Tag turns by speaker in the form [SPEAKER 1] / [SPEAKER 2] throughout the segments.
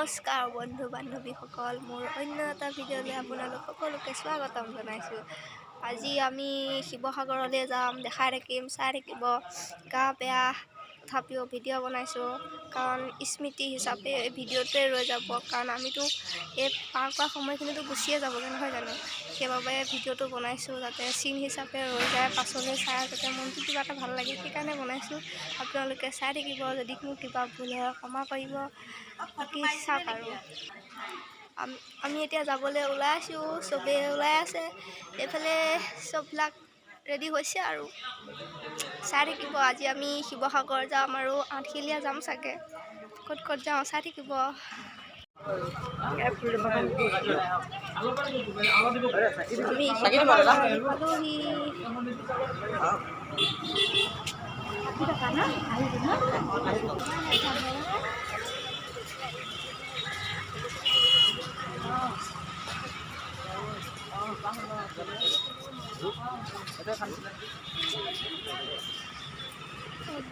[SPEAKER 1] নমস্কাৰ বন্ধু বান্ধৱীসকল, মোৰ অন্য এটা ভিডিঅ'লৈ আপোনালোক সকলোকে স্বাগতম জনাইছোঁ। আজি আমি শিৱসাগৰলৈ যাম, দেখাই থাকিম, চাই থাকিব। গা বেয়া তথাপিও ভিডিঅ' বনাইছোঁ, কাৰণ স্মৃতি হিচাপে এই ভিডিঅ'টোৱে ৰৈ যাব। কাৰণ আমিতো এই পাৰ কৰা সময়খিনিতো গুচিয়ে যাবগৈ, নহয় জানো? সেইবাবে ভিডিঅ'টো বনাইছোঁ, যাতে চিন হিচাপে ৰৈ যায়, পাছলৈ চাই যাতে মনটো কিবা এটা ভাল লাগে, সেইকাৰণে বনাইছোঁ। আপোনালোকে চাই থাকিব, যদি মোৰ কিবা ভুল হয় ক্ষমা কৰিব। বাকী চাওক আৰু আমি এতিয়া যাবলৈ ওলাই আছোঁ, চবেই ওলাই আছে, এইফালে চববিলাক ৰেডি হৈছে আৰু চাই থাকিব। আজি আমি শিৱসাগৰ যাম আৰু আঠখেলীয়া যাম চাগে, ক'ত ক'ত যাওঁ চাই থাকিব।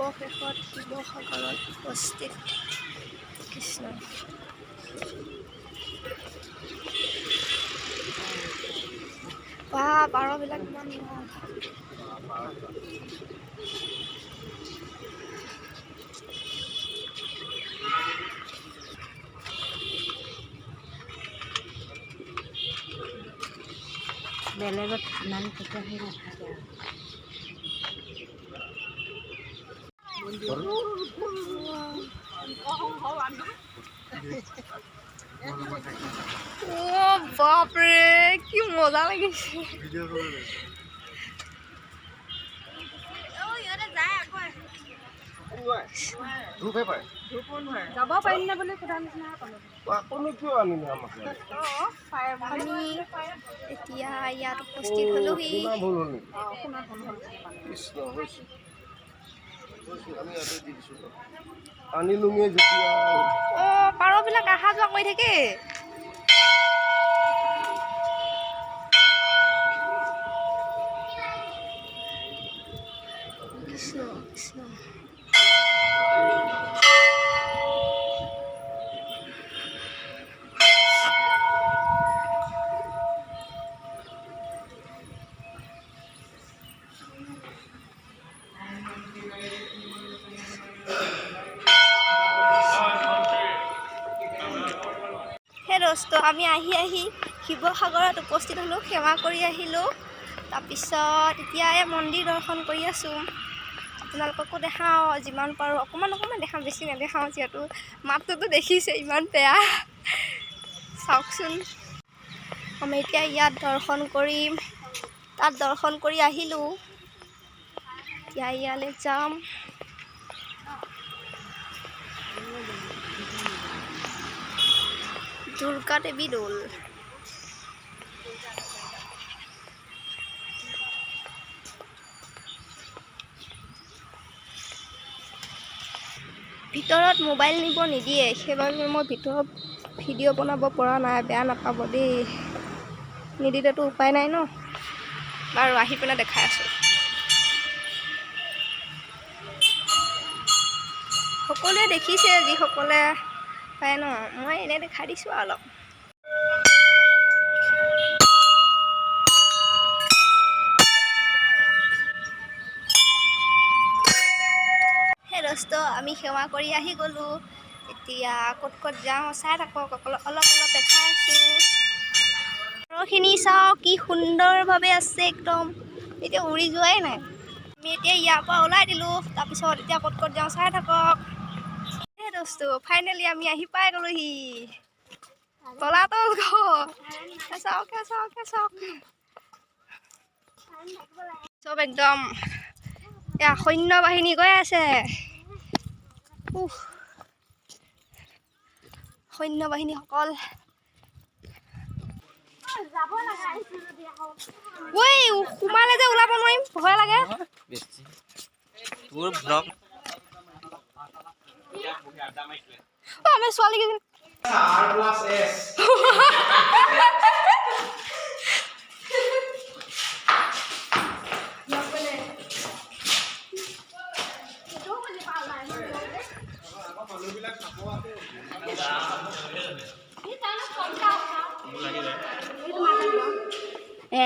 [SPEAKER 1] অৱশেষত শিৱসাগৰত উপস্থিত। কৃষ্ণ বা পাৰবিলাক ইমান ভাল।
[SPEAKER 2] বেলেগত ঠাণ্ডা তেতিয়া সেই নাথাকে
[SPEAKER 1] বাপৰে কি মজা লাগিছে।
[SPEAKER 2] যাব পাৰিম নে বুলি সোধা নিচিনা
[SPEAKER 1] আমি এতিয়া ইয়াত উপস্থিত হ'লোহি। পাৰবিলাক অহা যোৱা কৰি থাকে। কৃষ্ণ কৃষ্ণ দোস্ত, আমি আহি শিৱসাগৰত উপস্থিত হ'লোঁ, সেৱা কৰি আহিলোঁ। তাৰপিছত এতিয়া এই মন্দিৰ দৰ্শন কৰি আছোঁ। আপোনালোককো দেখাওঁ যিমান পাৰোঁ, অকণমান দেখাওঁ, বেছি নেদেখাওঁ, যিহেতু মাতটোতো দেখিছে ইমান বেয়া। চাওকচোন, আমি এতিয়া ইয়াত দৰ্শন কৰিম, তাত দৰ্শন কৰি আহিলোঁ, এতিয়া ইয়ালৈ যাম। দুৰ্গা দেৱী দৌল। ভিতৰত মোবাইল নিব নিদিয়ে, সেইবাবে মই ভিতৰত ভিডিঅ' বনাব পৰা নাই, বেয়া নাপাব দেই। নিদিলেতো উপায় নাই ন। বাৰু আহি পিনে দেখাই আছোঁ। সকলোৱে দেখিছে, যিসকলে পায় ন, মই এনেই দেখাই দিছোঁ অলপ। সেই দোস্ত, আমি সেৱা কৰি আহি গ'লোঁ। এতিয়া ক'ত ক'ত যাওঁ চাই থাকক, অলপ দেখাই আছোঁ। ঘৰখিনি চাওক কি সুন্দৰভাৱে আছে, একদম এতিয়া উৰি যোৱাই নাই। আমি এতিয়া ইয়াৰ পৰা ওলাই দিলোঁ, তাৰপিছত এতিয়া ক'ত ক'ত যাওঁ চাই থাকক। সেই দোস্ত, ফাইনেলি আমি আহি পাই গ'লোহি তলাতল ঘৰ। চাওক চব একদম সৈন্য বাহিনী গৈ আছে। সৈন্য বাহিনীসকল সোমালে যে ওলাব নোৱাৰিম, ভয় লাগে। আমি ছোৱালী কেইজনী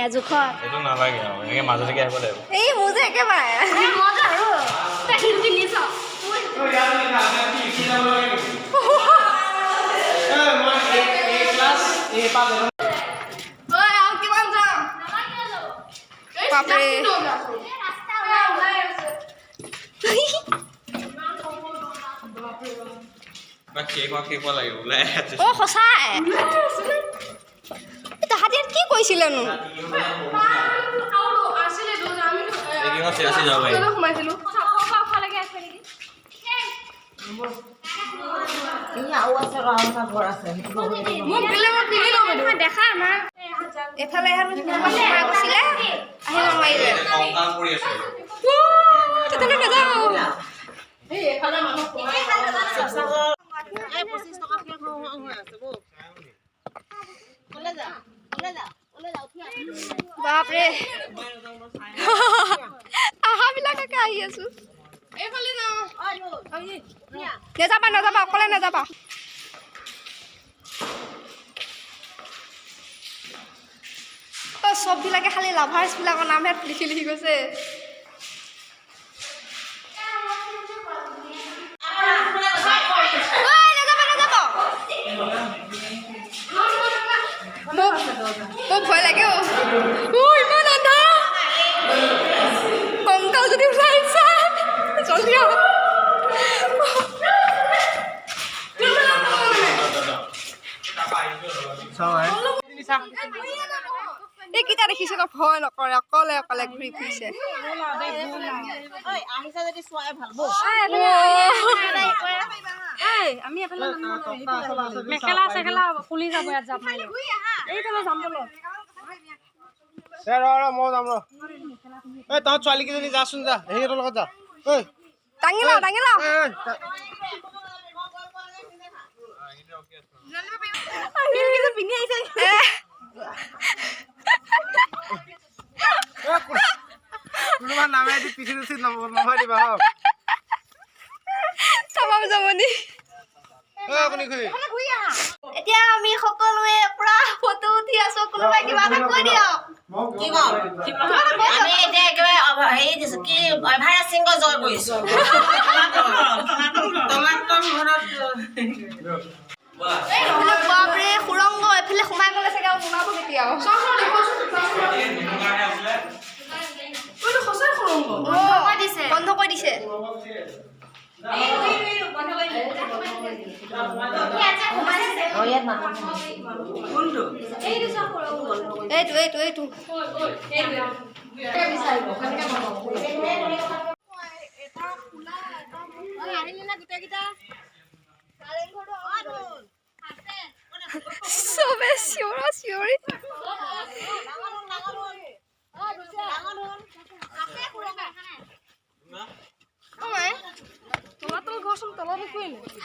[SPEAKER 2] জোখত
[SPEAKER 3] এইটো নালাগে আৰু এনেকৈ মাজলৈকে আহিব লাগিব
[SPEAKER 1] এই মোৰ যে একেবাৰে বাপৰে
[SPEAKER 3] শেষ লাগিব ওলাই
[SPEAKER 1] অ' সঁচাই তাহাঁতি কি কৈছিলেনো
[SPEAKER 3] যাব পাৰিম
[SPEAKER 1] এফালে গৈছিলে আহিব নোৱাৰিলে বাপৰে আহাবিলাকে আহি আছো নেযাবা নেযাবা অকলে নেযাবা চববিলাকে খালি লাভাৰ্ছবিলাকৰ নামহে লিখি লিখি গৈছে মোক ভয় লাগে ইমান আন্ধা কংকাল যদি ওলাইছা জলদি এইকেইটা দেখিছে ন ভয় নকৰে অকলে অকলে ঘূৰি ফুৰিছে
[SPEAKER 2] মেখেলা চেখেলা খুলি যাব ইয়াত জাপ মাৰি এইফালে যাম বোলো
[SPEAKER 4] মই যাম ৰ তহঁত ছোৱালীকেইজনী যাচোন যা সিহঁতৰ লগত যা
[SPEAKER 1] দাঙি লওঁ পিন্ধি আহিছে
[SPEAKER 4] কোনোবা নামে পিঠি উঠি নমাই দিবা
[SPEAKER 1] জমনি
[SPEAKER 4] আপুনি
[SPEAKER 1] এতিয়া আমি সকলোৱে পুৰা ফটো উঠি আছো কোনোবাই কিবা এটা কৈ দিয়ক
[SPEAKER 2] আমি এতিয়া একেবাৰে হেৰি দিছো কি এভাৰেষ্ট জয় কৰিছো
[SPEAKER 1] বাপৰে সুৰংগ এফালে সোমাই গ'লে চাগে আৰু সোমাব কেতিয়াও বন্ধ কৰি দিছে এইটো চবে চিঞৰি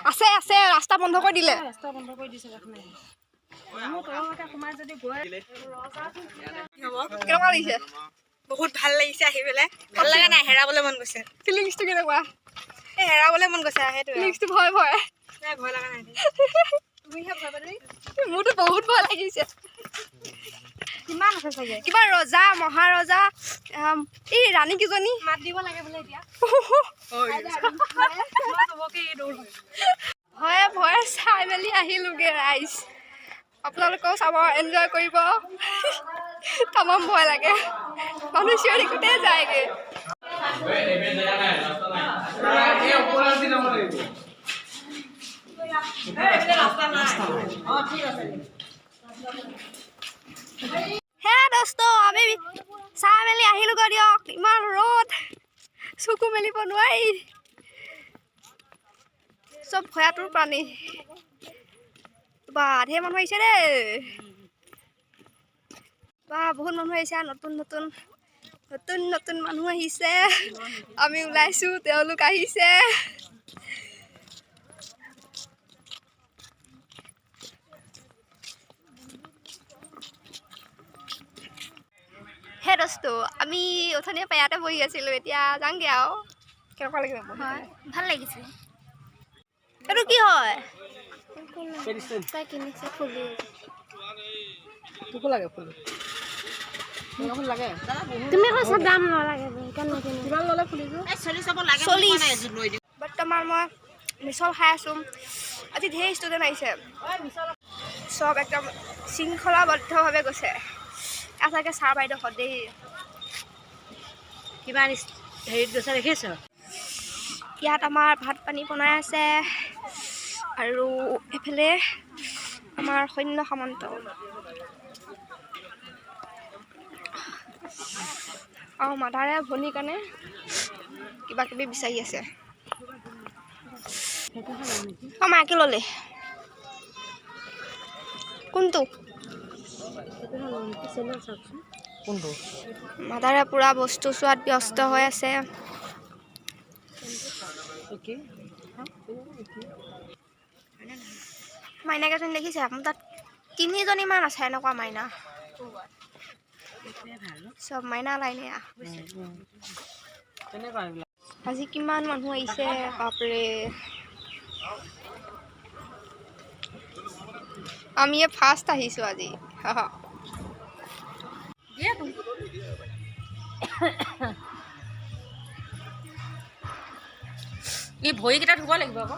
[SPEAKER 1] আছে আছে ৰাস্তা বন্ধ কৰি দিলে কেনেকুৱা লাগিছে
[SPEAKER 5] বহুত ভাল লাগিছে আহি পেলাই ভাল লগা নাই হেৰাবলৈ মন গৈছে
[SPEAKER 1] ফিলিংছটো কেনেকুৱা
[SPEAKER 5] এই হেৰাবলৈ মন গৈছে সেইটো
[SPEAKER 1] ফিলিংছটো ভয়
[SPEAKER 5] ভয় লগা নাই
[SPEAKER 1] তুমিহে ভয় পালি মোৰতো বহুত ভয় লাগিছে
[SPEAKER 5] কিমান আছে চাগে
[SPEAKER 1] কিবা ৰজা মহাৰজা এই ৰাণী কেইজনী
[SPEAKER 5] মাত দিব লাগে বোলে এতিয়া
[SPEAKER 1] ভয়ে ভয়ে চাই মেলি আহিলোগে ৰাইজ আপোনালোকেও চাব এনজয় কৰিব তামাম ভয় লাগে মানুহ চিঞৰি গোটেই যায়গে হে দোস্ত আমি চাই মেলি আহিলোগৈ দিয়ক ইমান ৰ'দ চকু মেলিব নোৱাৰি চব ভয়াতুৰ প্ৰাণী বা ঢেৰ মানুহ আহিছে দেই বা বহুত মানুহ আহিছে নতুন মানুহ আহিছে আমি ওলাইছো তেওঁলোক আহিছে হে দোস্ত আমি অথনিয়ে পৰা ইয়াতে বহি আছিলো এতিয়া যাংগে আৰু কেনেকুৱা লাগিব
[SPEAKER 5] ভাল লাগিছে
[SPEAKER 1] এইটো কি হয়
[SPEAKER 5] তাই কিনিছে ফুলি
[SPEAKER 4] তোকো লাগে ফুল ফুল লাগে
[SPEAKER 2] তুমি কৈছা দাম নালাগে সেইকাৰণে কিনো।
[SPEAKER 4] কিমান ল'লে ফুলিযোৰ
[SPEAKER 1] 40 বৰ্তমান মই মিছল খাই আছোঁ আজি ঢেৰ ষ্টুডেণ্ট আহিছে চব একদম শৃংখলাবদ্ধভাৱে গৈছে আচাকে ছাৰ বাইদেউ সদেই
[SPEAKER 2] কিমান হেৰিত গৈছে দেখিছ
[SPEAKER 1] ইয়াত আমাৰ ভাত পানী বনাই আছে আৰু এইফালে আমাৰ সৈন্য সামন্ত আৰু মাদাৰে ভনীৰ কাৰণে কিবা কিবি বিচাৰি আছে অঁ মাকে ল'লে কোনটো
[SPEAKER 4] কোনটো
[SPEAKER 1] মাদাৰে পূৰা বস্তু চোৱাত ব্যস্ত হৈ আছে মাইনা কেইজনী দেখিছে মোৰ তাত 3জনীমান আছে এনেকুৱা মাইনা চব মাইনা লাইনে আজি কিমান মানুহ আহিছে বাপৰে আমি ফাৰ্ষ্ট আহিছোঁ আজি
[SPEAKER 5] এই ভৰিকেইটা ধুব লাগিব আকৌ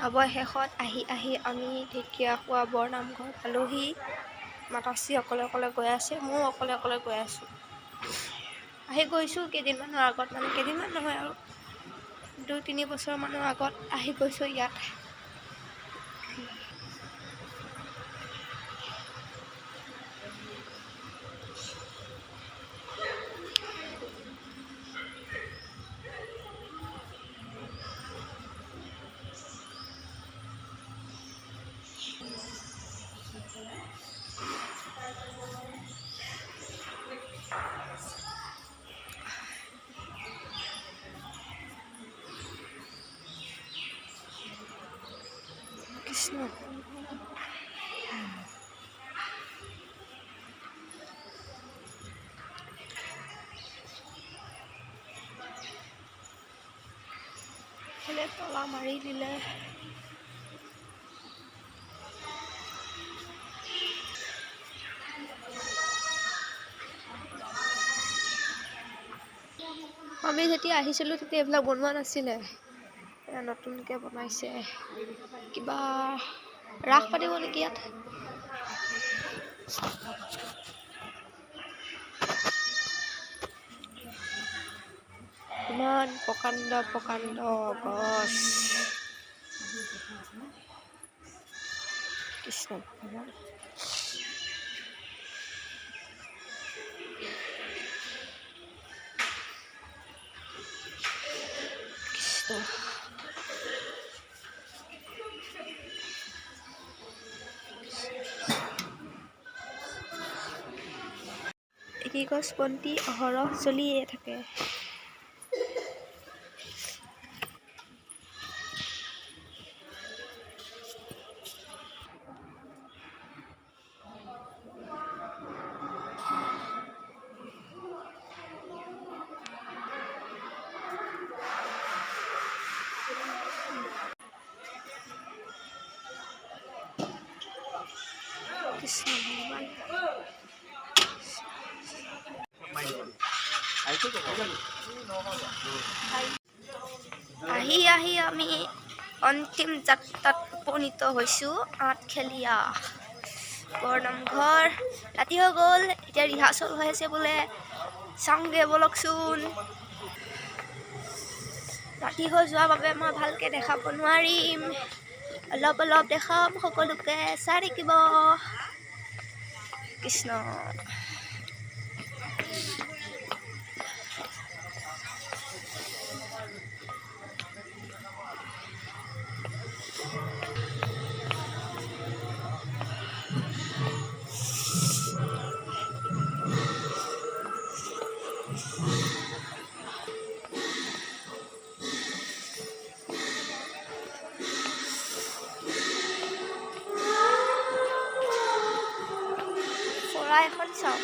[SPEAKER 1] অৱশেষত আহি আমি ঢেকীয়াখোৱা বৰ নামঘৰ পালোহি মাতাশ্ৰী অকলে অকলে গৈ আছে ময়ো অকলে অকলে গৈ আছোঁ আহি গৈছোঁ কেইদিনমানৰ আগত মানে কেইদিনমান নহয় আৰু 2-3 বছৰমানৰ আগত আহি গৈছোঁ ইয়াত কৃষ্ণ তলা মাৰি দিলে আমি যেতিয়া আহিছিলোঁ তেতিয়া এইবিলাক বনোৱা নাছিলে নতুনকৈ বনাইছে কিবা ৰাস পাতিব নেকি ইয়াত ইমান প্ৰকাণ্ড গছ কৃষ্ণ ভগৱান এই গছ বন্তি অহৰহ জ্বলিয়ে থাকে কৃষ্ণ ভগৱান আহি আমি অন্তিম যাত্ৰাত উপনীত হৈছোঁ আঠখেলীয়া বৰনামঘৰ ৰাতি হৈ গ'ল এতিয়া ৰিহাৰ্চেল হৈ আছে বোলে চাওঁগে বলকচোন ৰাতি হৈ যোৱাৰ বাবে মই ভালকৈ দেখাব নোৱাৰিম অলপ দেখাম সকলোকে চাই থাকিব কৃষ্ণ এখন চাওক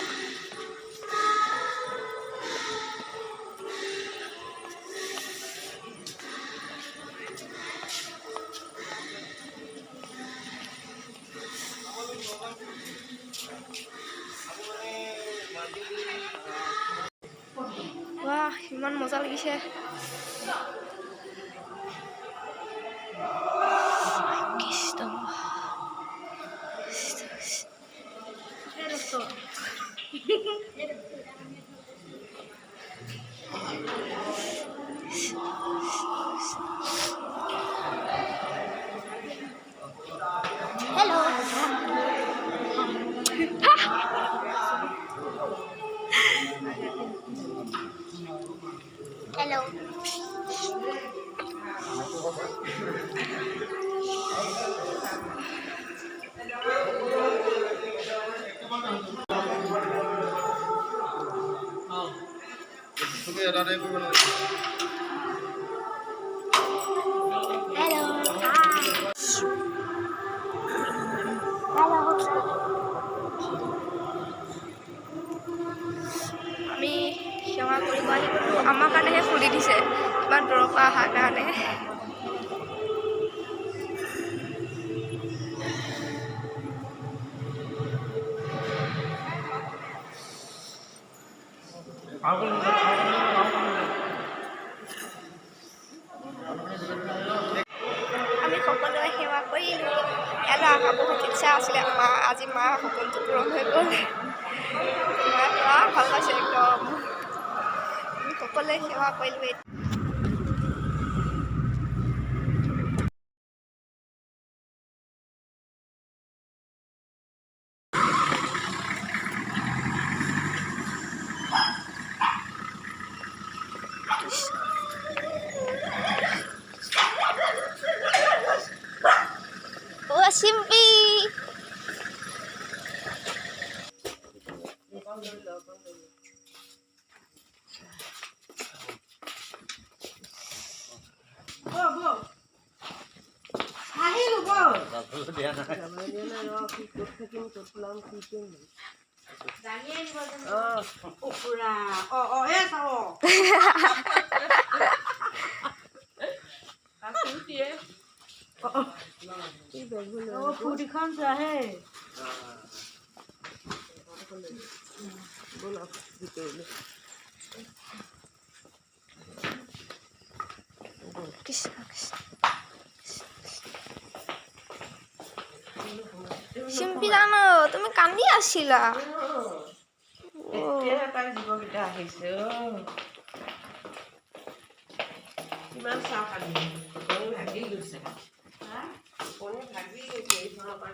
[SPEAKER 1] মজা লাগিছে কৃষ্ণ হেল্ল' হেল্ল'
[SPEAKER 4] তুমি এটা টাইপ কৰিব নালাগে
[SPEAKER 1] আমি সেৱা কৰিব আহি গ'লোঁ আমাৰ কাৰণেহে খুলি দিছে ইমান দূৰৰ পৰা অহাৰ কাৰণে আমি সকলোৱে সেৱা কৰিলোঁ ইয়ালৈ অহা বহুত ইচ্ছা আছিলে আজি মাৰ সপোনটো পূৰণ হৈ গ'ল মায়ে পুৰা ভাল পাইছে একদম আমি সকলোৱে সেৱা কৰিলোঁ অ' চিম্পি
[SPEAKER 2] ফুটিখন চোৱাহে
[SPEAKER 1] কৃষ্ণ কৃষ্ণ চিম্পি জানো তুমি কান্দি আছিলা
[SPEAKER 2] এতিয়া তাৰ জীৱকেইটা আহিছে কিমান চাহ খালি ভাগি গৈছে ভাগি গৈছে এইখনৰ পৰা